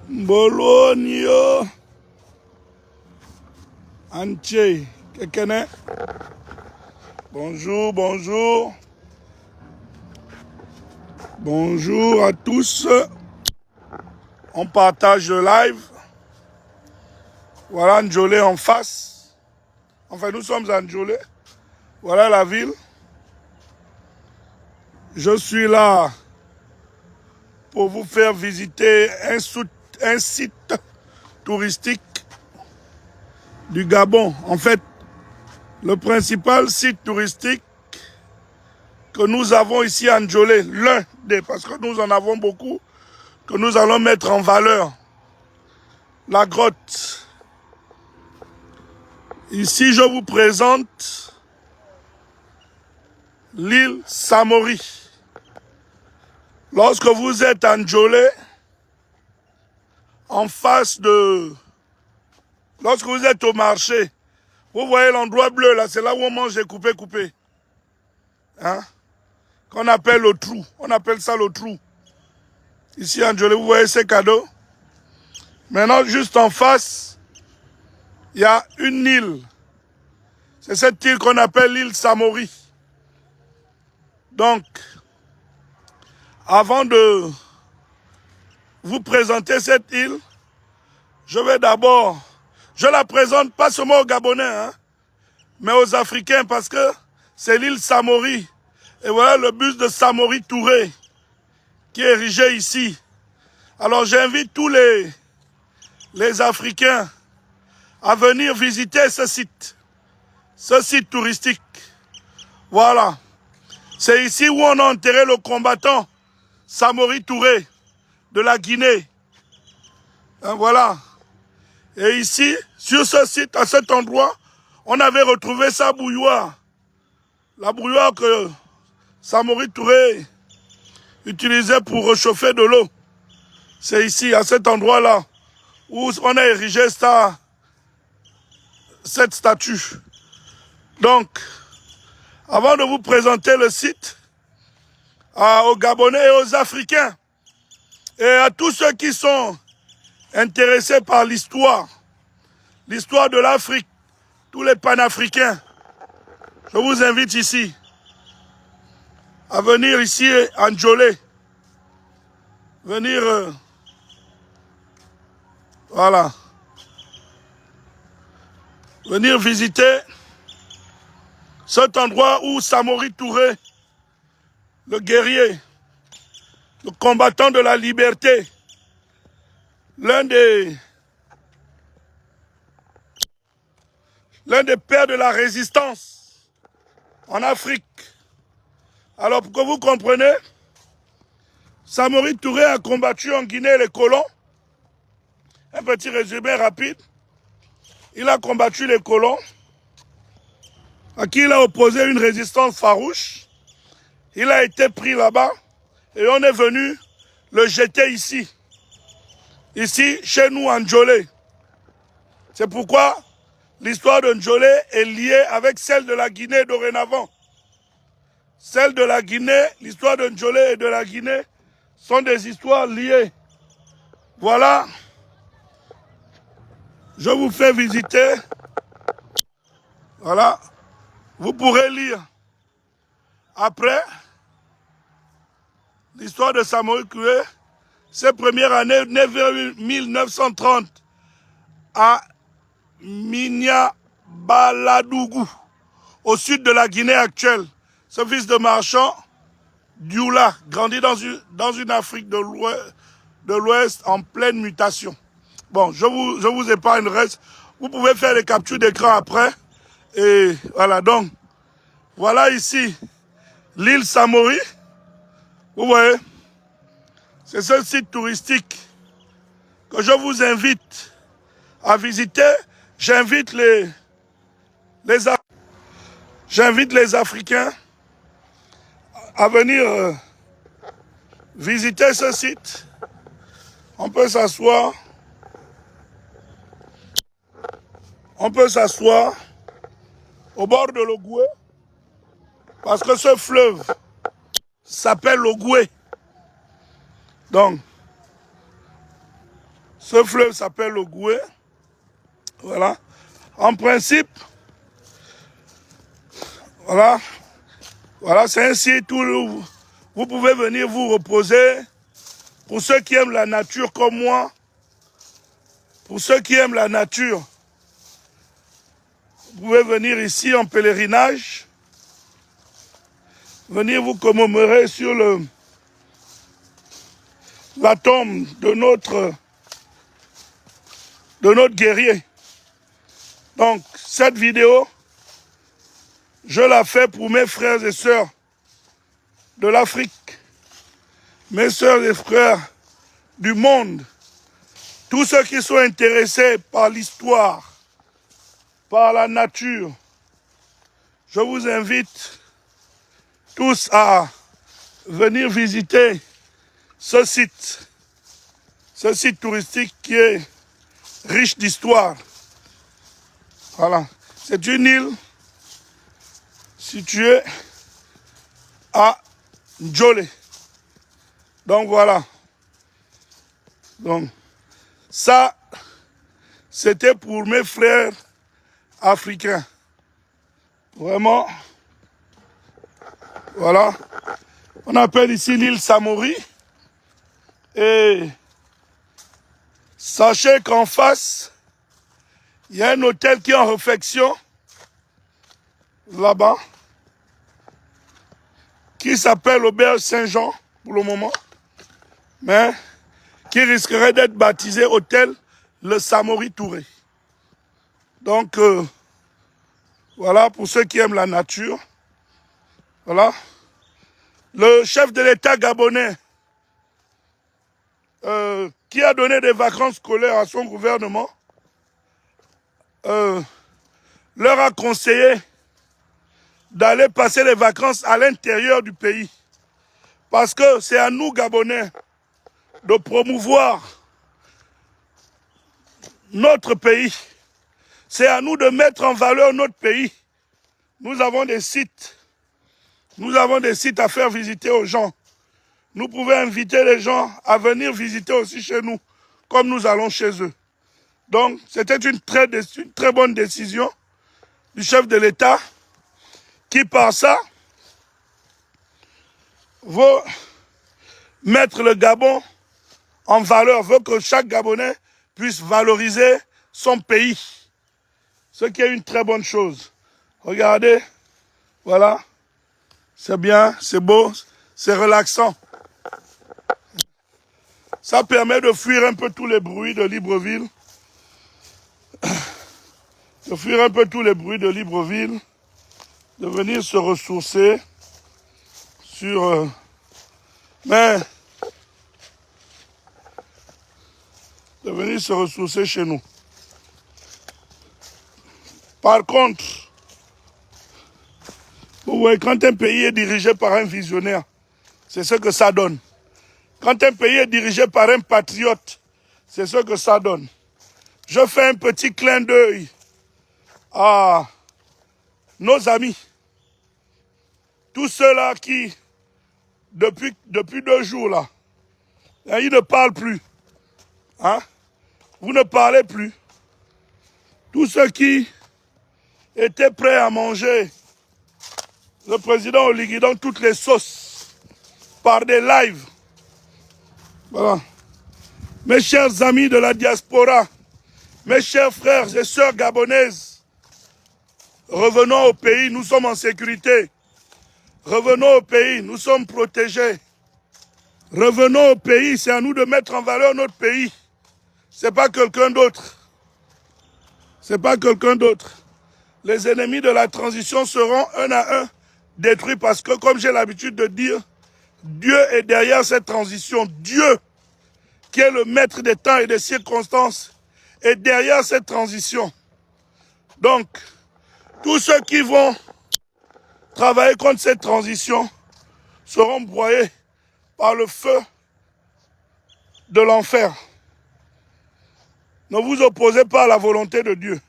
Bologna, Anche, Kekene. Bonjour, bonjour. Bonjour à tous. On partage le live. Voilà Njolé en face. Enfin, nous sommes à Njolé. Voilà la ville. Je suis là pour vous faire visiter un site touristique du Gabon. En fait, le principal site touristique que nous avons ici à Njolé, l'un des, parce que nous en avons beaucoup, que nous allons mettre en valeur. La grotte. Ici, je vous présente l'île Samori. Lorsque vous êtes à Njolé, en face de... Lorsque vous êtes au marché, vous voyez l'endroit bleu là, c'est là où on mange les coupés. Hein? Qu'on appelle le trou. On appelle ça le trou. Ici à Njolé, vous voyez ces cadeaux. Maintenant, juste en face, il y a une île. C'est cette île qu'on appelle l'île Samori. Donc, avant de vous présenter cette île, je vais d'abord, je la présente pas seulement aux Gabonais, hein, mais aux Africains parce que c'est l'île Samori. Et voilà le buste de Samori Touré qui est érigé ici. Alors j'invite tous les Africains à venir visiter ce site touristique. Voilà. C'est ici où on a enterré le combattant Samori Touré de la Guinée. Hein, voilà. Et ici, sur ce site, à cet endroit, on avait retrouvé sa bouilloire. La bouilloire que Samori Touré utilisait pour réchauffer de l'eau. C'est ici, à cet endroit-là, où on a érigé cette statue. Donc, avant de vous présenter le site, aux Gabonais et aux Africains, et à tous ceux qui sont intéressés par l'histoire de l'Afrique, tous les panafricains, je vous invite ici, à venir ici à Njolé, venir, voilà, venir visiter cet endroit où Samori Touré, le guerrier, le combattant de la liberté, l'un des pères de la résistance en Afrique. Alors, pour que vous compreniez, Samori Touré a combattu en Guinée les colons. Un petit résumé rapide. Il a combattu les colons, à qui il a opposé une résistance farouche. Il a été pris là-bas et on est venu le jeter ici. Ici, chez nous, en Njolé. C'est pourquoi l'histoire de Njolé est liée avec celle de la Guinée dorénavant. Celle de la Guinée, l'histoire de Njolé et de la Guinée sont des histoires liées. Voilà. Je vous fais visiter. Voilà. Vous pourrez lire après l'histoire de Samori Touré, ses premières années, 1930, à Minya-Baladougou, au sud de la Guinée actuelle. Ce fils de marchand, Dioula, grandit dans une Afrique de l'Ouest en pleine mutation. Bon, je vous épargne le reste. Vous pouvez faire les captures d'écran après. Et voilà, donc, voilà ici l'île Samori. Vous voyez, c'est ce site touristique que je vous invite à visiter. J'invite les Africains à venir visiter ce site. On peut s'asseoir. On peut s'asseoir au bord de l'Ogoué parce que ce fleuve s'appelle l'Ogoué. Donc, Ce fleuve s'appelle le Goué. Voilà. En principe, voilà. Voilà, c'est un site où vous pouvez venir vous reposer. Pour ceux qui aiment la nature comme moi, pour ceux qui aiment la nature, vous pouvez venir ici en pèlerinage, venir vous commémorer sur la tombe de notre guerrier. Donc, cette vidéo, je la fais pour mes frères et sœurs de l'Afrique, mes sœurs et frères du monde, tous ceux qui sont intéressés par l'histoire, par la nature. Je vous invite tous à venir visiter ce site touristique qui est riche d'histoire. Voilà, c'est une île située à Njolé. Donc voilà. Donc ça, c'était pour mes frères africains. Vraiment. Voilà. On appelle ici l'île Samori. Et sachez qu'en face, il y a un hôtel qui est en réfection, là-bas, qui s'appelle l'Auberge Saint-Jean, pour le moment, mais qui risquerait d'être baptisé hôtel Le Samori Touré. Donc, voilà, pour ceux qui aiment la nature, voilà. Le chef de l'État gabonais, qui a donné des vacances scolaires à son gouvernement, leur a conseillé d'aller passer les vacances à l'intérieur du pays. Parce que c'est à nous, Gabonais, de promouvoir notre pays. C'est à nous de mettre en valeur notre pays. Nous avons des sites. Nous avons des sites à faire visiter aux gens. Nous pouvons inviter les gens à venir visiter aussi chez nous, comme nous allons chez eux. Donc, c'était une très bonne décision du chef de l'État qui, par ça, veut mettre le Gabon en valeur, veut que chaque Gabonais puisse valoriser son pays. Ce qui est une très bonne chose. Regardez, voilà, c'est bien, c'est beau, c'est relaxant. Ça permet de fuir un peu tous les bruits de Libreville. De fuir un peu tous les bruits de Libreville. De venir se ressourcer sur... mais... de venir se ressourcer chez nous. Par contre, vous voyez, quand un pays est dirigé par un visionnaire, c'est ce que ça donne. Quand un pays est dirigé par un patriote, c'est ce que ça donne. Je fais un petit clin d'œil à nos amis. Tous ceux-là qui, depuis 2 jours là, ils ne parlent plus. Hein? Vous ne parlez plus. Tous ceux qui étaient prêts à manger le président Oligui dans toutes les sauces, par des lives. Voilà. Mes chers amis de la diaspora, mes chers frères et sœurs gabonaises, revenons au pays, nous sommes en sécurité. Revenons au pays, nous sommes protégés. Revenons au pays, c'est à nous de mettre en valeur notre pays. C'est pas quelqu'un d'autre. C'est pas quelqu'un d'autre. Les ennemis de la transition seront un à un détruits parce que, comme j'ai l'habitude de dire, Dieu est derrière cette transition. Dieu, qui est le maître des temps et des circonstances, est derrière cette transition. Donc, tous ceux qui vont travailler contre cette transition seront broyés par le feu de l'enfer. Ne vous opposez pas à la volonté de Dieu.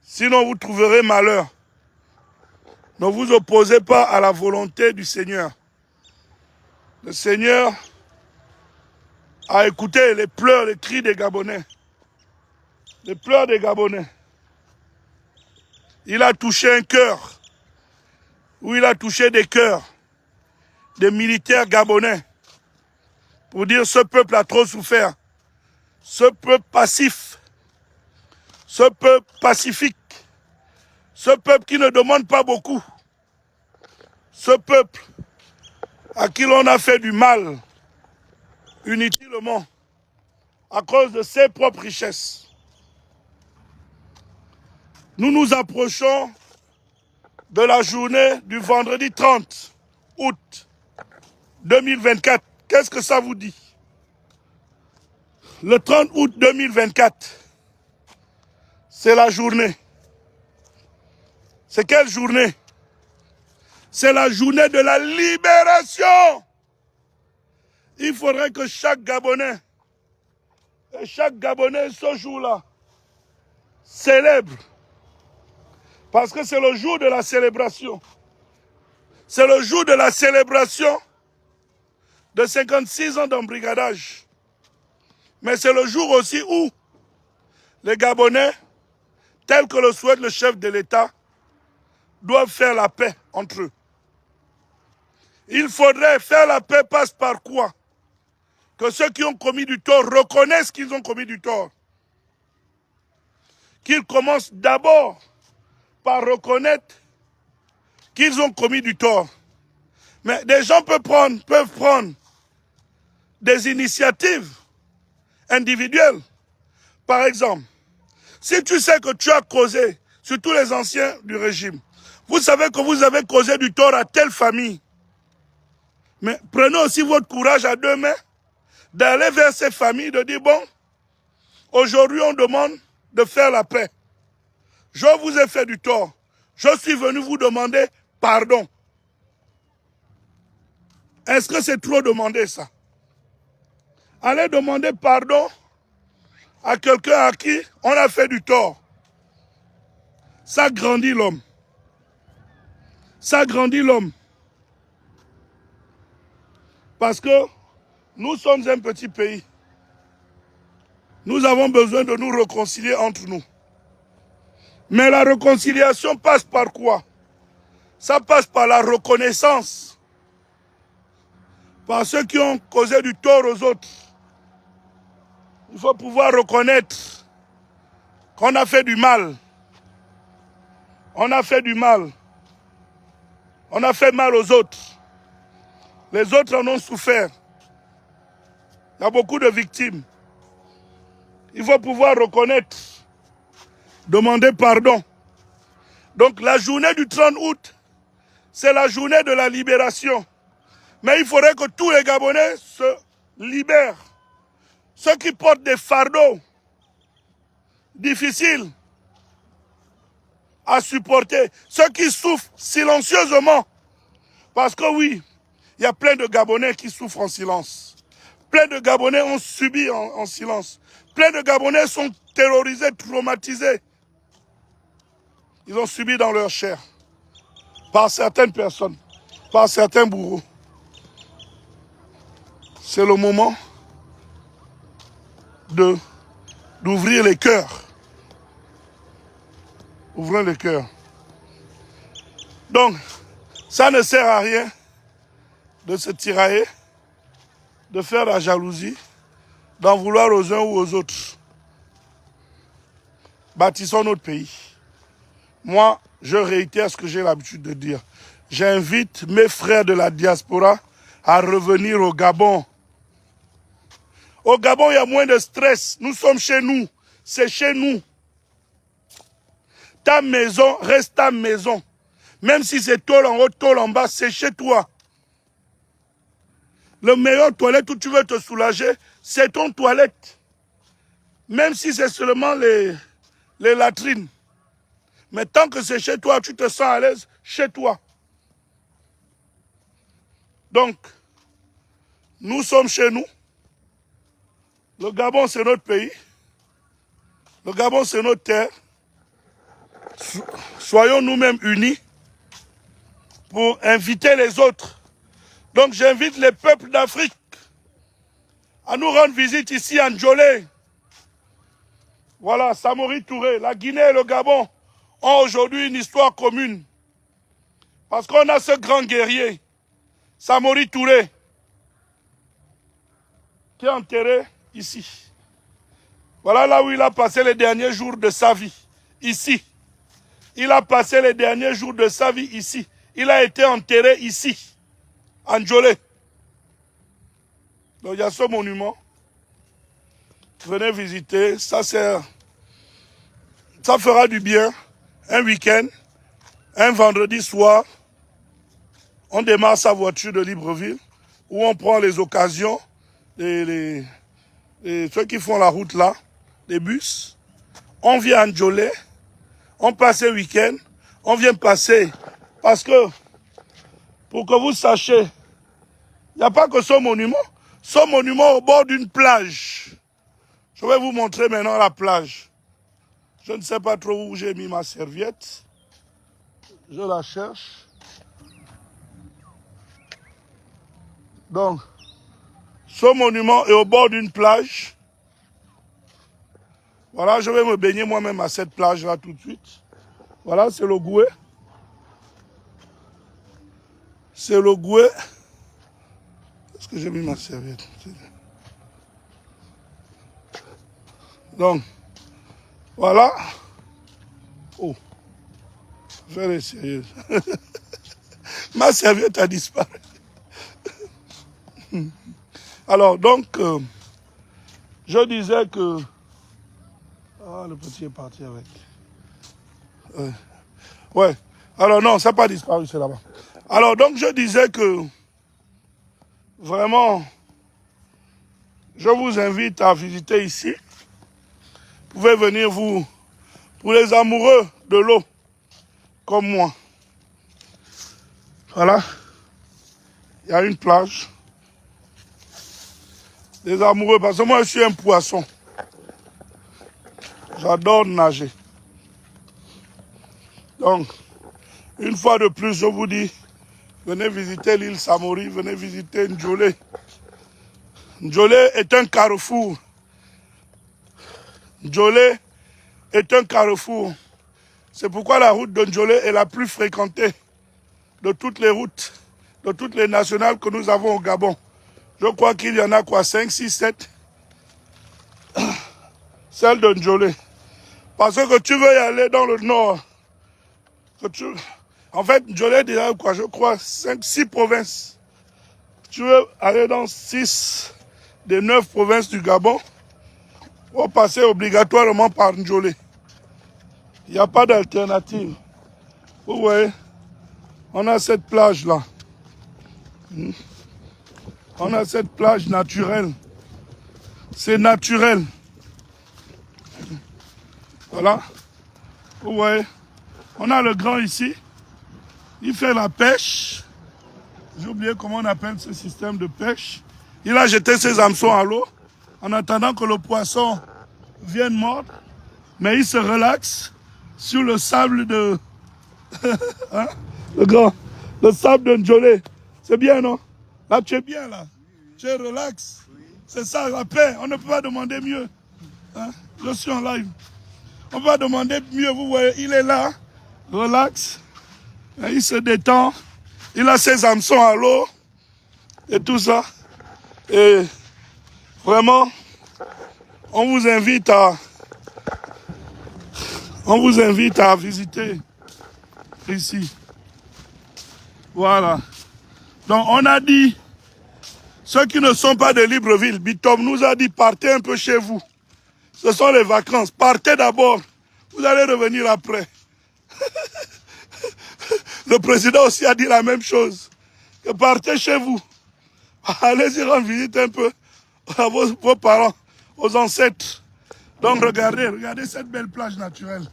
Sinon, vous trouverez malheur. Ne vous opposez pas à la volonté du Seigneur. Le Seigneur à écouter les pleurs, les cris des Gabonais. Les pleurs des Gabonais. Il a touché un cœur, ou il a touché des cœurs des militaires gabonais pour dire ce peuple a trop souffert. Ce peuple passif, ce peuple pacifique, ce peuple qui ne demande pas beaucoup, ce peuple à qui l'on a fait du mal inutilement à cause de ses propres richesses. Nous nous approchons de la journée du vendredi 30 août 2024. Qu'est-ce que ça vous dit? Le 30 août 2024, c'est la journée. C'est quelle journée? C'est la journée de la libération. Il faudrait que chaque Gabonais, ce jour-là, célèbre. Parce que c'est le jour de la célébration. C'est le jour de la célébration de 56 ans d'embrigadage. Mais c'est le jour aussi où les Gabonais, tel que le souhaite le chef de l'État, doivent faire la paix entre eux. Il faudrait faire la paix passe par quoi? Que ceux qui ont commis du tort reconnaissent qu'ils ont commis du tort. Qu'ils commencent d'abord par reconnaître qu'ils ont commis du tort. Mais des gens peuvent prendre des initiatives individuelles. Par exemple, si tu sais que tu as causé, surtout les anciens du régime, vous savez que vous avez causé du tort à telle famille. Mais prenez aussi votre courage à deux mains d'aller vers ces familles, de dire, bon, aujourd'hui on demande de faire la paix. Je vous ai fait du tort. Je suis venu vous demander pardon. Est-ce que c'est trop demander ça? Allez demander pardon à quelqu'un à qui on a fait du tort. Ça grandit l'homme. Ça grandit l'homme. Parce que nous sommes un petit pays. Nous avons besoin de nous réconcilier entre nous. Mais la réconciliation passe par quoi? Ça passe par la reconnaissance. Par ceux qui ont causé du tort aux autres. Il faut pouvoir reconnaître qu'on a fait du mal. On a fait du mal. On a fait mal aux autres. Les autres en ont souffert. Il y a beaucoup de victimes. Il faut pouvoir reconnaître, demander pardon. Donc la journée du 30 août, c'est la journée de la libération. Mais il faudrait que tous les Gabonais se libèrent. Ceux qui portent des fardeaux difficiles à supporter, ceux qui souffrent silencieusement. Parce que oui, il y a plein de Gabonais qui souffrent en silence. Plein de Gabonais ont subi en silence. Plein de Gabonais sont terrorisés, traumatisés. Ils ont subi dans leur chair. Par certaines personnes, par certains bourreaux. C'est le moment d'ouvrir les cœurs. Ouvrir les cœurs. Donc, ça ne sert à rien de se tirailler, de faire la jalousie, d'en vouloir aux uns ou aux autres. Bâtissons notre pays. Moi, je réitère ce que j'ai l'habitude de dire. J'invite mes frères de la diaspora à revenir au Gabon. Au Gabon, il y a moins de stress. Nous sommes chez nous. C'est chez nous. Ta maison reste ta maison. Même si c'est tôle en haut, tôle en bas, c'est chez toi. Le meilleur toilette où tu veux te soulager, c'est ton toilette. Même si c'est seulement les latrines. Mais tant que c'est chez toi, tu te sens à l'aise chez toi. Donc, nous sommes chez nous. Le Gabon, c'est notre pays. Le Gabon, c'est notre terre. Soyons nous-mêmes unis pour inviter les autres. Donc, j'invite les peuples d'Afrique à nous rendre visite ici à Ndjolé. Voilà, Samori Touré. La Guinée et le Gabon ont aujourd'hui une histoire commune. Parce qu'on a ce grand guerrier, Samori Touré, qui est enterré ici. Voilà là où il a passé les derniers jours de sa vie. Ici. Il a passé les derniers jours de sa vie ici. Il a été enterré ici, à Ndjolé. Donc il y a ce monument. Venez visiter. Ça fera du bien. Un week-end, un vendredi soir, on démarre sa voiture de Libreville, où on prend les occasions, ceux qui font la route là, les bus. On vient à Ndjolé, on passe le week-end, on vient passer, parce que, pour que vous sachiez, il n'y a pas que ce monument au bord d'une plage. Je vais vous montrer maintenant la plage. Je ne sais pas trop où j'ai mis ma serviette. Je la cherche. Donc, ce monument est au bord d'une plage. Voilà, je vais me baigner moi-même à cette plage-là tout de suite. Voilà, c'est le Goué. C'est le Goué. Est-ce que j'ai mis ma serviette? Donc, voilà. Oh, je vais essayer. Ma serviette a disparu. Alors, donc, je disais que... Ah, le petit est parti avec. Ouais. Alors, non, ça n'a pas disparu, c'est là-bas. Alors, donc, je disais que... Vraiment, je vous invite à visiter ici. Vous pouvez venir, vous, pour les amoureux de l'eau, comme moi. Voilà. Il y a une plage. Les amoureux, parce que moi, je suis un poisson. J'adore nager. Donc, une fois de plus, je vous dis, venez visiter l'île Samori, venez visiter Ndjolé. Ndjolé est un carrefour. Ndjolé est un carrefour. C'est pourquoi la route de Ndjolé est la plus fréquentée de toutes les routes, de toutes les nationales que nous avons au Gabon. Je crois qu'il y en a quoi, 5, 6, 7. Celle de Ndjolé. Parce que tu veux y aller dans le nord. En fait, Ndjolé déjà quoi, je crois, 5, 6 provinces. Tu veux aller dans 6 des 9 provinces du Gabon, il faut passer obligatoirement par Ndjolé. Il n'y a pas d'alternative. Vous voyez, on a cette plage-là. On a cette plage naturelle. C'est naturel. Voilà. Vous voyez, on a le grand ici. Il fait la pêche. J'ai oublié comment on appelle ce système de pêche. Il a jeté ses hameçons à l'eau en attendant que le poisson vienne mordre. Mais il se relaxe sur le sable de... hein? Le sable de Ndjolé. C'est bien, non? Là, tu es bien, là. Tu es relax. C'est ça, la paix. On ne peut pas demander mieux. Hein? Je suis en live. On ne peut pas demander mieux. Vous voyez, il est là, relax. Il se détend. Il a ses hameçons à l'eau. Et tout ça. Et vraiment, on vous invite à visiter ici. Voilà. Donc on a dit, ceux qui ne sont pas de Libreville, Bitom nous a dit, partez un peu chez vous. Ce sont les vacances. Partez d'abord. Vous allez revenir après. Le président aussi a dit la même chose. Que partez chez vous. Allez-y rendre visite un peu à vos parents, aux ancêtres. Donc regardez cette belle plage naturelle.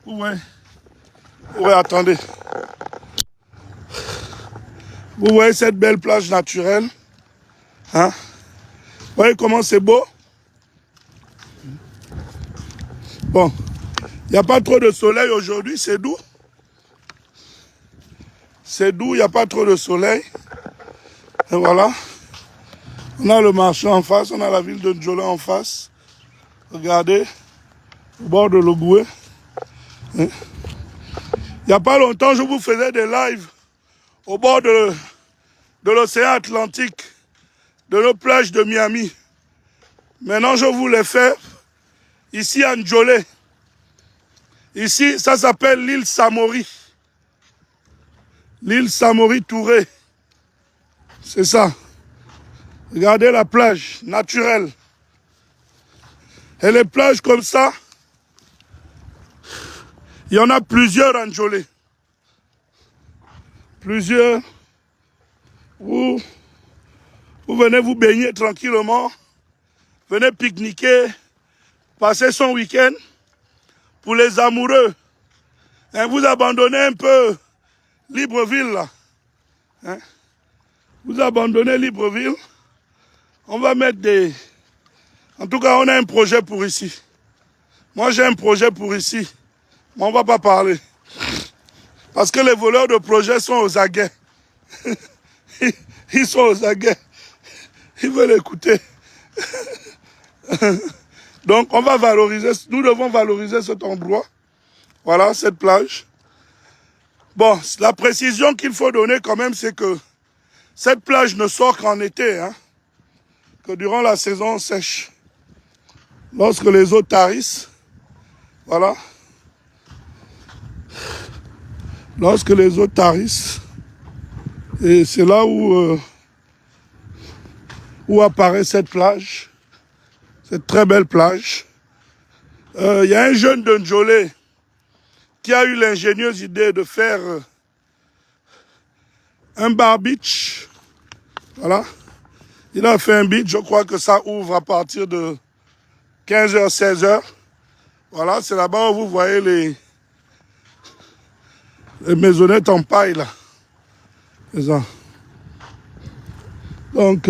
Ouais. Ouais, attendez. Vous voyez cette belle plage naturelle. Hein? Vous voyez comment c'est beau? Bon, il n'y a pas trop de soleil aujourd'hui, c'est doux. C'est doux, il n'y a pas trop de soleil. Et voilà. On a le marché en face, on a la ville de Ndjolé en face. Regardez, au bord de l'Ogoué. Il n'y a pas longtemps, je vous faisais des lives au bord de l'océan Atlantique, de nos plages de Miami. Maintenant, je vous les fais ici à Ndjolé. Ici, ça s'appelle l'île Samori. L'île Samori Touré. C'est ça. Regardez la plage naturelle. Et les plages comme ça, il y en a plusieurs à Ndjolé. Plusieurs. Vous venez vous baigner tranquillement. Venez pique-niquer. Passer son week-end. Pour les amoureux. Hein, vous abandonnez un peu Libreville là. Hein? Vous abandonnez Libreville. On va mettre des... En tout cas, on a un projet pour ici. Moi, j'ai un projet pour ici. Mais on ne va pas parler. Parce que les voleurs de projets sont aux aguets. Ils sont aux aguets. Ils veulent écouter. Donc, on va valoriser... Nous devons valoriser cet endroit. Voilà, cette plage. Bon, la précision qu'il faut donner quand même, c'est que cette plage ne sort qu'en été, hein, que durant la saison sèche. Lorsque les eaux tarissent, voilà. Lorsque les eaux tarissent, et c'est là où apparaît cette plage, cette très belle plage. Il y a un jeune de Ndjolé qui a eu l'ingénieuse idée de faire un bar beach. Voilà. Il a fait un beach, je crois que ça ouvre à partir de 15h, 16h. Voilà, c'est là-bas où vous voyez les maisonnettes en paille, là. C'est ça. Donc,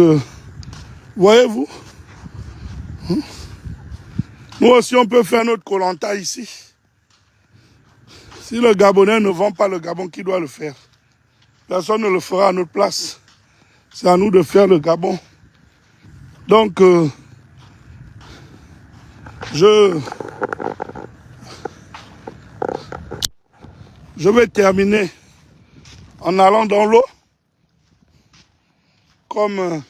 voyez-vous, nous aussi, on peut faire notre Koh-Lanta ici. Si le Gabonais ne vend pas le Gabon, qui doit le faire? Personne ne le fera à notre place. C'est à nous de faire le Gabon. Donc, je vais terminer en allant dans l'eau. Comme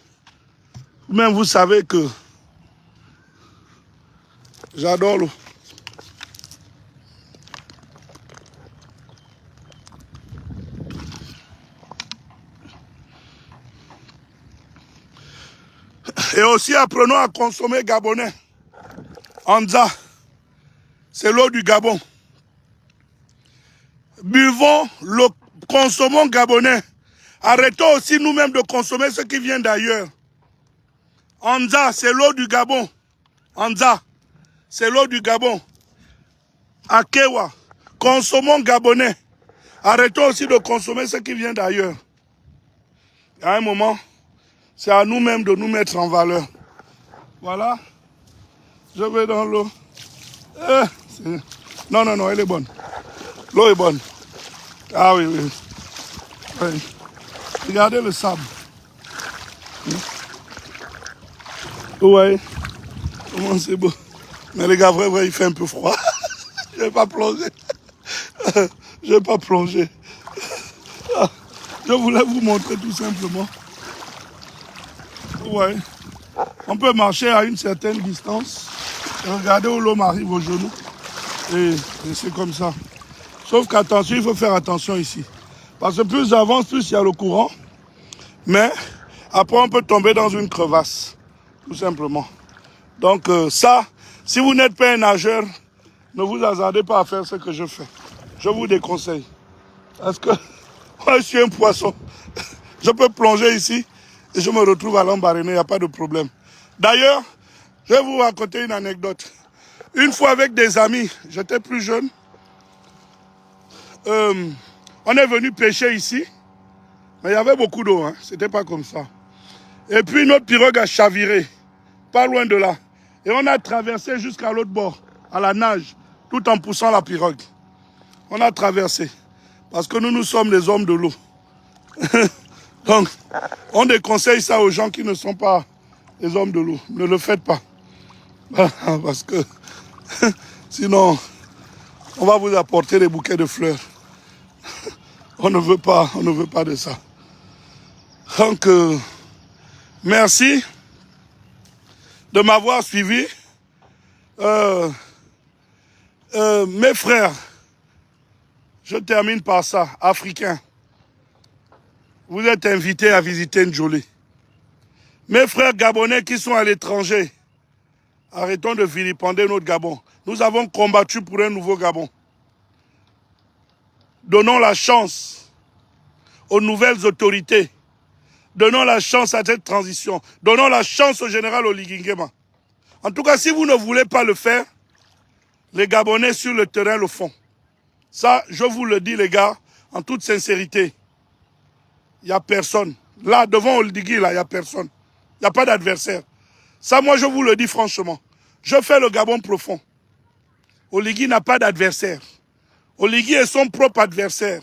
même vous savez que j'adore l'eau. Et aussi apprenons à consommer gabonais. Anza, c'est l'eau du Gabon. Buvons, consommons gabonais. Arrêtons aussi nous-mêmes de consommer ce qui vient d'ailleurs. Anza, c'est l'eau du Gabon. Anza, c'est l'eau du Gabon. Akewa, consommons gabonais. Arrêtons aussi de consommer ce qui vient d'ailleurs. À un moment, c'est à nous-mêmes de nous mettre en valeur. Voilà. Je vais dans l'eau. Non, non, non, elle est bonne. L'eau est bonne. Ah oui, oui. Oui. Regardez le sable. Vous voyez comment c'est beau. Mais les gars, vrai, il fait un peu froid. Je ne vais pas plonger. Je ne vais pas plonger. Je voulais vous montrer tout simplement. Vous voyez, on peut marcher à une certaine distance. Et regardez où l'eau m'arrive aux genoux. Et c'est comme ça. Sauf qu'attention, il faut faire attention ici. Parce que plus j'avance, plus il y a le courant. Mais après, on peut tomber dans une crevasse. Tout simplement. Donc ça, si vous n'êtes pas un nageur, ne vous hasardez pas à faire ce que je fais. Je vous déconseille. Parce que moi, je suis un poisson. Je peux plonger ici et je me retrouve à l'embarrainer, il n'y a pas de problème. D'ailleurs, je vais vous raconter une anecdote. Une fois avec des amis, j'étais plus jeune, on est venu pêcher ici, mais il y avait beaucoup d'eau, hein, c'était pas comme ça. Et puis notre pirogue a chaviré, pas loin de là. Et on a traversé jusqu'à l'autre bord, à la nage, tout en poussant la pirogue. On a traversé, parce que nous sommes les hommes de l'eau. Donc, on déconseille ça aux gens qui ne sont pas les hommes de l'eau. Ne le faites pas. Parce que sinon, on va vous apporter des bouquets de fleurs. On ne veut pas de ça. Donc, merci de m'avoir suivi. Mes frères, je termine par ça, Africains. Vous êtes invités à visiter Njoli. Mes frères gabonais qui sont à l'étranger, arrêtons de vilipender notre Gabon. Nous avons combattu pour un nouveau Gabon. Donnons la chance aux nouvelles autorités. Donnons la chance à cette transition. Donnons la chance au général Oligui Nguema. En tout cas, si vous ne voulez pas le faire, les Gabonais sur le terrain le font. Ça, je vous le dis, les gars, en toute sincérité. Il n'y a personne. Là, devant Oligui, là, il n'y a personne. Il n'y a pas d'adversaire. Ça, moi, je vous le dis franchement. Je fais le Gabon profond. Oligui n'a pas d'adversaire. Oligui est son propre adversaire.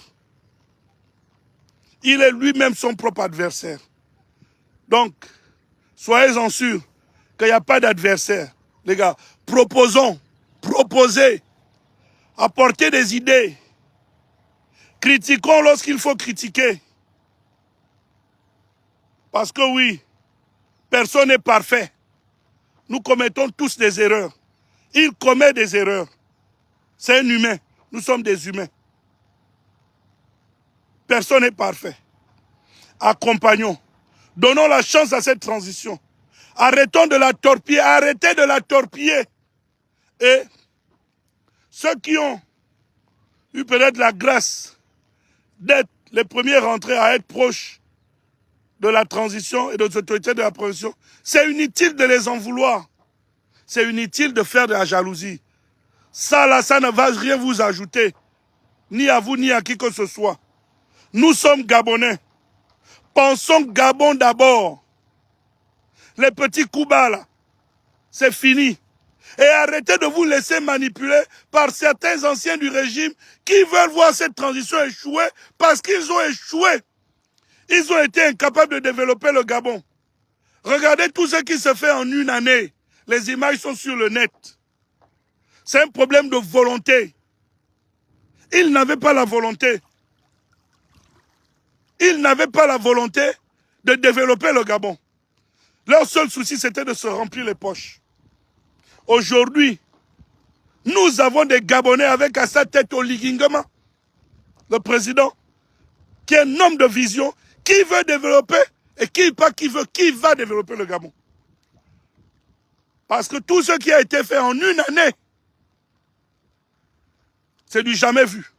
Il est lui-même son propre adversaire. Donc, soyez-en sûrs qu'il n'y a pas d'adversaire. Les gars, proposons, proposez, apportez des idées. Critiquons lorsqu'il faut critiquer. Parce que oui, personne n'est parfait. Nous commettons tous des erreurs. Il commet des erreurs. C'est un humain. Nous sommes des humains. Personne n'est parfait. Accompagnons. Donnons la chance à cette transition. Arrêtons de la torpiller. Arrêtez de la torpiller. Et ceux qui ont eu peut-être la grâce d'être les premiers rentrés à être proches de la transition et des autorités de la transition, c'est inutile de les en vouloir. C'est inutile de faire de la jalousie. Ça, là, ça ne va rien vous ajouter. Ni à vous, ni à qui que ce soit. Nous sommes Gabonais. Pensons Gabon d'abord. Les petits coups bas, là, c'est fini. Et arrêtez de vous laisser manipuler par certains anciens du régime qui veulent voir cette transition échouer parce qu'ils ont échoué. Ils ont été incapables de développer le Gabon. Regardez tout ce qui se fait en une année. Les images sont sur le net. C'est un problème de volonté. Ils n'avaient pas la volonté. Ils n'avaient pas la volonté de développer le Gabon. Leur seul souci, c'était de se remplir les poches. Aujourd'hui, nous avons des Gabonais avec à sa tête Oligui Nguema, le président, qui est un homme de vision, qui veut développer et qui va développer le Gabon. Parce que tout ce qui a été fait en une année, c'est du jamais vu.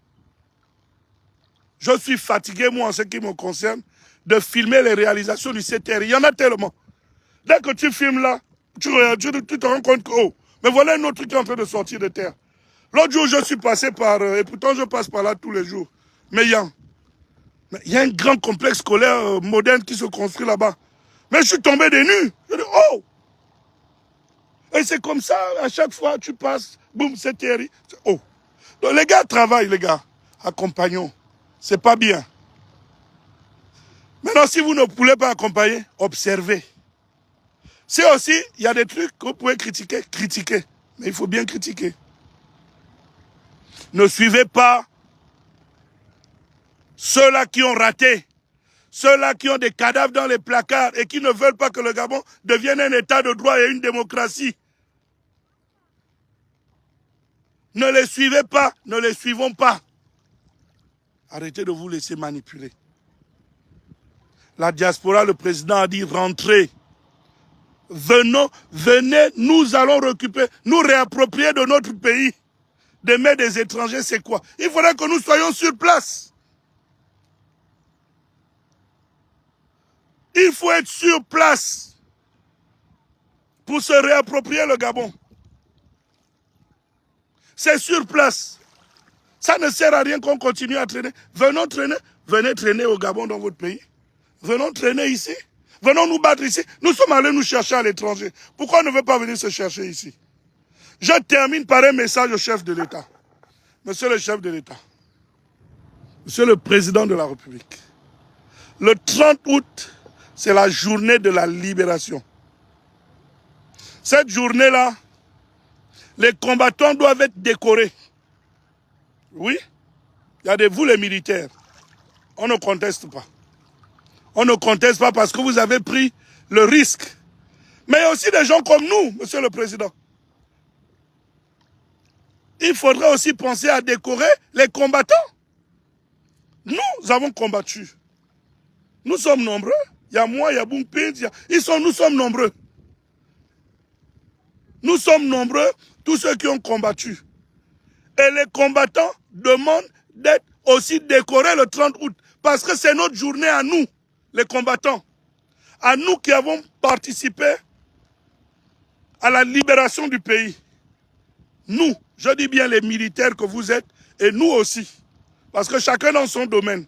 Je suis fatigué, moi, en ce qui me concerne, de filmer les réalisations du CTR. Il y en a tellement. Dès que tu filmes là, tu te rends compte que, oh, mais voilà un autre truc qui est en train de sortir de terre. L'autre jour, je suis passé par, et pourtant je passe par là tous les jours, mais il y a un grand complexe scolaire moderne qui se construit là-bas. Mais je suis tombé des nues. Je dis, oh! Et c'est comme ça, à chaque fois, tu passes, boum, CTR. Oh! Donc les gars travaillent, les gars. Accompagnons. C'est pas bien. Maintenant, si vous ne voulez pas accompagner, observez. C'est aussi, il y a des trucs que vous pouvez critiquer, critiquez. Mais il faut bien critiquer. Ne suivez pas ceux-là qui ont raté, ceux-là qui ont des cadavres dans les placards et qui ne veulent pas que le Gabon devienne un état de droit et une démocratie. Ne les suivez pas, ne les suivons pas. Arrêtez de vous laisser manipuler. La diaspora, le président a dit rentrez. Venez, nous allons récupérer, nous réapproprier de notre pays. D'aimer des étrangers, c'est quoi? Il faudrait que nous soyons sur place. Il faut être sur place pour se réapproprier le Gabon. C'est sur place. Ça ne sert à rien qu'on continue à traîner. Venons traîner. Venez traîner au Gabon dans votre pays. Venons traîner ici. Venons nous battre ici. Nous sommes allés nous chercher à l'étranger. Pourquoi on ne veut pas venir se chercher ici? Je termine par un message au chef de l'État. Monsieur le chef de l'État. Monsieur le président de la République. Le 30 août, c'est la journée de la libération. Cette journée-là, les combattants doivent être décorés. Oui, il y a de vous les militaires. On ne conteste pas. On ne conteste pas parce que vous avez pris le risque. Mais il y a aussi des gens comme nous, Monsieur le Président. Il faudrait aussi penser à décorer les combattants. Nous avons combattu. Nous sommes nombreux. Il y a moi, il y a Bumpin, nous sommes nombreux. Nous sommes nombreux, tous ceux qui ont combattu. Et les combattants demandent d'être aussi décorés le 30 août. Parce que c'est notre journée à nous, les combattants. À nous qui avons participé à la libération du pays. Nous, je dis bien les militaires que vous êtes, et nous aussi. Parce que chacun dans son domaine.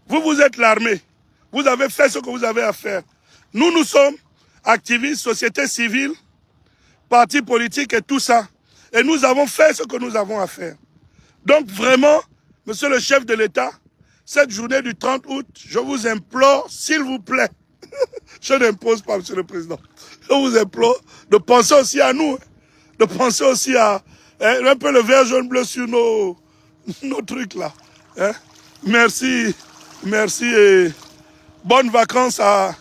Vous, vous êtes l'armée. Vous avez fait ce que vous avez à faire. Nous, nous sommes activistes, société civile, partis politiques et tout ça. Et nous avons fait ce que nous avons à faire. Donc vraiment, monsieur le chef de l'État, cette journée du 30 août, je vous implore, s'il vous plaît, je n'impose pas, monsieur le président, je vous implore de penser aussi à nous, de penser aussi à un peu le vert, jaune, bleu sur nos trucs là. Merci, merci et bonnes vacances à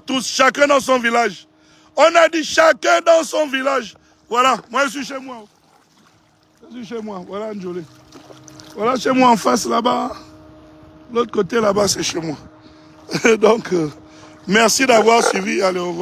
tous, chacun dans son village. On a dit chacun dans son village. Voilà, moi je suis chez moi. Je suis chez moi, voilà Njolé. Voilà chez moi en face là-bas. L'autre côté là-bas c'est chez moi. Donc, merci d'avoir suivi. Allez, au revoir.